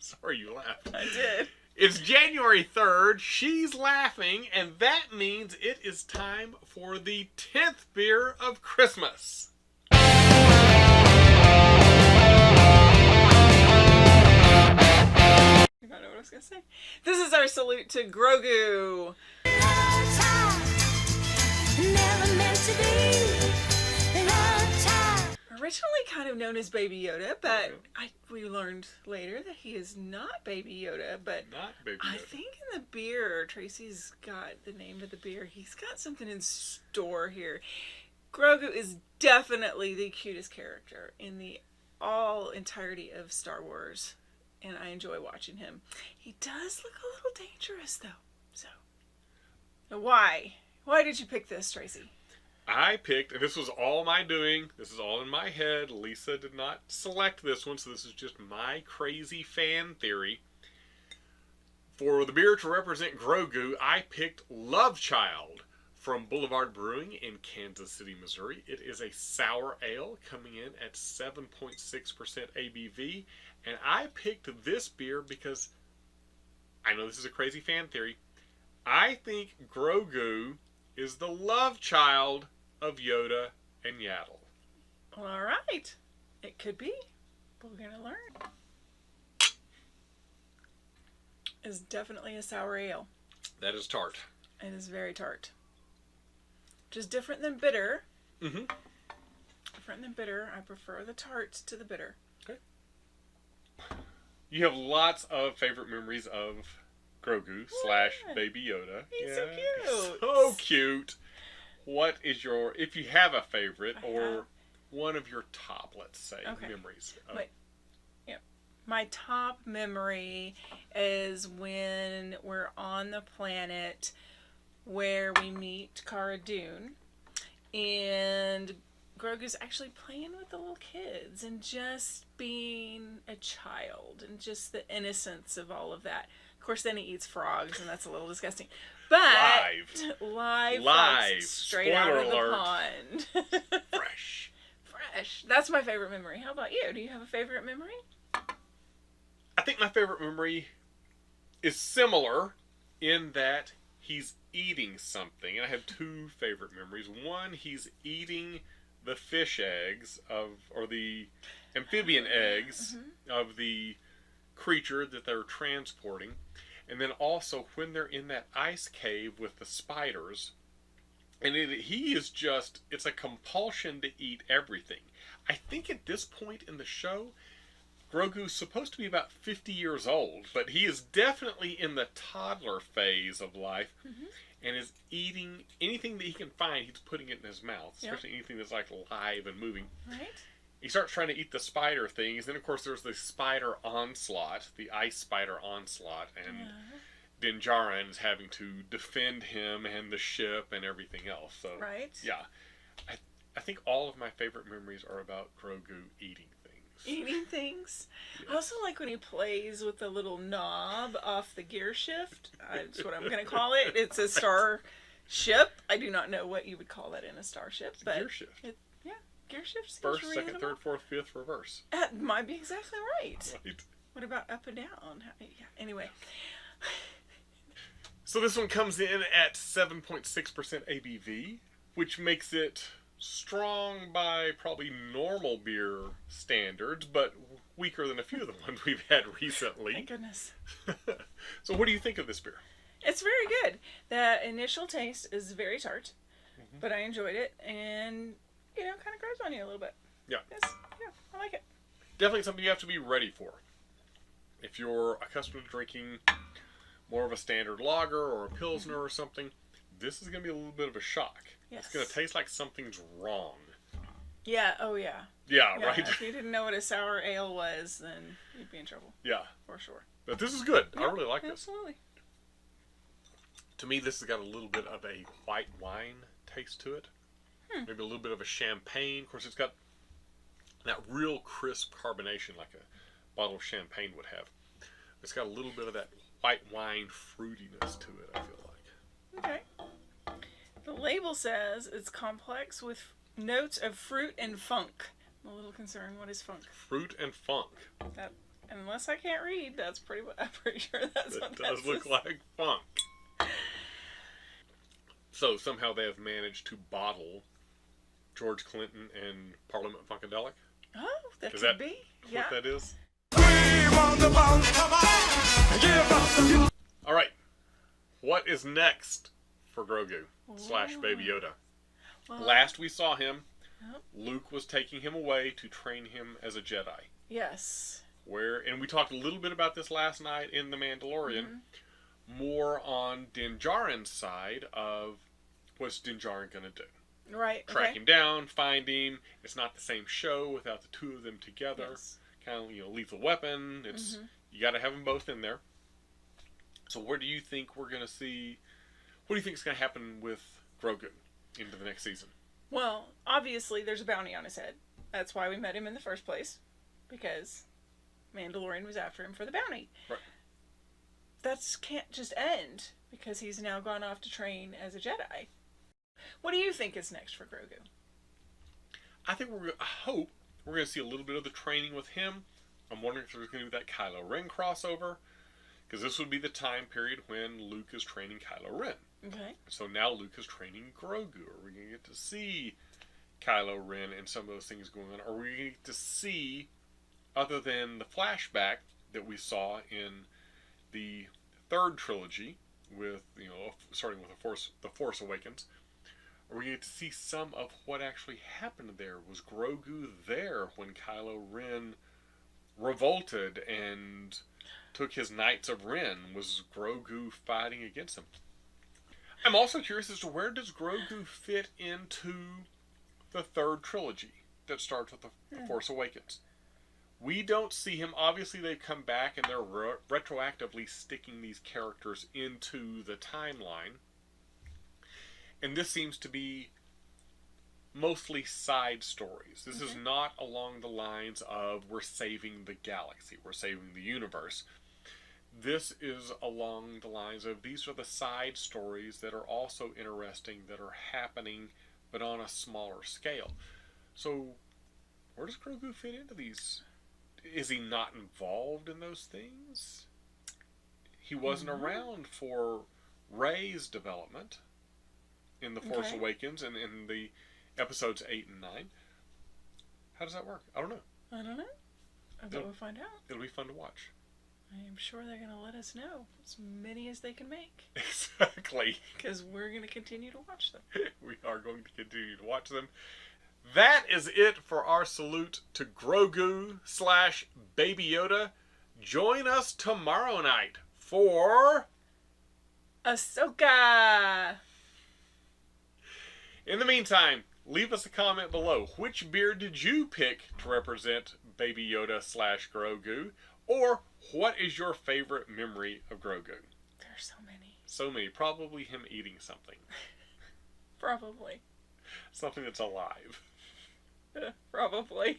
Sorry you laughed. I did. It's January 3rd. She's laughing, and that means it is time for the 10th beer of Christmas. I don't know what I was going to say. This is our salute to Grogu. Originally kind of known as Baby Yoda, but we learned later that he is not Baby Yoda. But Not Baby Yoda. I think in the beer, Tracy's got the name of the beer. He's got something in store here. Grogu is definitely the cutest character in the entirety of Star Wars, and I enjoy watching him. He does look a little dangerous, though. So, why? Why did you pick this, Tracy? I picked, and this was all my doing. This is all in my head. Lisa did not select this one, so this is just my crazy fan theory. For the beer to represent Grogu, I picked Love Child from Boulevard Brewing in Kansas City, Missouri. It is a sour ale coming in at 7.6% ABV. And I picked this beer because, I know this is a crazy fan theory, I think Grogu is the love child of Yoda and Yaddle. All right. It could be. But we're going to learn. It's definitely a sour ale. That is tart. It is very tart. Which is different than bitter. Mm-hmm. Different than bitter. I prefer the tart to the bitter. Okay. You have lots of favorite memories of Grogu / Baby Yoda. He's so cute. He's so cute. What is your, if you have a favorite, or one of your top, let's say, memories? My top memory is when we're on the planet where we meet Cara Dune, and Grogu's actually playing with the little kids and just being a child and just the innocence of all of that. Of course, then he eats frogs, and that's a little disgusting. But live frogs straight out of the pond. Fresh. That's my favorite memory. How about you? Do you have a favorite memory? I think my favorite memory is similar in that he's eating something. I have two favorite memories. One, he's eating the fish eggs or the amphibian eggs of the creature that they're transporting. And then also when they're in that ice cave with the spiders, and it's a compulsion to eat everything. I think at this point in the show, Grogu's supposed to be about 50 years old, but he is definitely in the toddler phase of life, and is eating anything that he can find. He's putting it in his mouth, especially anything that's like live and moving. Right. He starts trying to eat the spider things. Then, of course, there's the spider onslaught, the ice spider onslaught, and then Djarin is having to defend him and the ship and everything else. So, yeah, I think all of my favorite memories are about Grogu eating things. Eating things. Yes. I also like when he plays with the little knob off the gear shift. That's what I'm going to call it. It's a star ship. I do not know what you would call that in a starship, but gear shift. Gear shift seems First, reasonable. second, third, fourth, fifth, reverse. That might be exactly right. Right. What about up and down? Yeah. Anyway. So this one comes in at 7.6% ABV, which makes it strong by probably normal beer standards, but weaker than a few of the ones we've had recently. Thank goodness. So what do you think of this beer? It's very good. The initial taste is very tart, but I enjoyed it, and kind of grows on you a little bit. Yeah. I like it. Definitely something you have to be ready for. If you're accustomed to drinking more of a standard lager or a pilsner or something, this is going to be a little bit of a shock. Yes. It's going to taste like something's wrong. Yeah, oh yeah. Yeah, right? If you didn't know what a sour ale was, then you'd be in trouble. Yeah. For sure. But this is good. Yeah, I really like this. Absolutely. To me, this has got a little bit of a white wine taste to it. Maybe a little bit of a champagne. Of course, it's got that real crisp carbonation like a bottle of champagne would have. It's got a little bit of that white wine fruitiness to it, I feel like. Okay. The label says it's complex with notes of fruit and funk. I'm a little concerned. What is funk? Fruit and funk. Unless I can't read, that's I'm pretty sure that's what It that does look like funk. So somehow they have managed to bottle George Clinton and Parliament Funkadelic. Oh, that Is could that be. what Yeah. that is? We want the bones, come on, give us the... All right. What is next for Grogu / Baby Yoda? Well, Last we saw him, oh, Luke was taking him away to train him as a Jedi. yes. And we talked a little bit about this last night in The Mandalorian. Mm-hmm. More on Din Djarin's side of what's Din Djarin going to do. Right. Track Okay. him down, find him. It's not the same show without the two of them together. Yes. Kind of, Lethal Weapon. It's You got to have them both in there. So where do you think we're going to see? What do you think is going to happen with Grogu into the next season? Well, obviously, there's a bounty on his head. That's why we met him in the first place, because Mandalorian was after him for the bounty. Right. That can't just end because he's now gone off to train as a Jedi. What do you think is next for Grogu? I hope we're going to see a little bit of the training with him. I'm wondering if there's going to be that Kylo Ren crossover, because this would be the time period when Luke is training Kylo Ren. Okay. So now Luke is training Grogu. Are we going to get to see Kylo Ren and some of those things going on? Are we going to get to see, other than the flashback that we saw in the third trilogy, with starting with the Force Awakens, are we going to get to see some of what actually happened there? Was Grogu there when Kylo Ren revolted and took his Knights of Ren? Was Grogu fighting against him? I'm also curious as to where does Grogu fit into the third trilogy that starts with the Force Awakens. We don't see him. Obviously, they've come back and they're retroactively sticking these characters into the timeline. And this seems to be mostly side stories. This is not along the lines of we're saving the galaxy, we're saving the universe. This is along the lines of these are the side stories that are also interesting, that are happening, but on a smaller scale. So, where does Grogu fit into these? Is he not involved in those things? He wasn't around for Rey's development in The Force Awakens and in the episodes 8 and 9. How does that work? I don't know. I don't know. I bet we'll find out. It'll be fun to watch. I am sure they're going to let us know as many as they can make. Exactly. Because we're going to continue to watch them. We are going to continue to watch them. That is it for our salute to Grogu / Baby Yoda. Join us tomorrow night for Ahsoka! In the meantime, leave us a comment below. Which beer did you pick to represent Baby Yoda / Grogu? Or what is your favorite memory of Grogu? There are so many. So many. Probably him eating something. Probably. Something that's alive. Probably.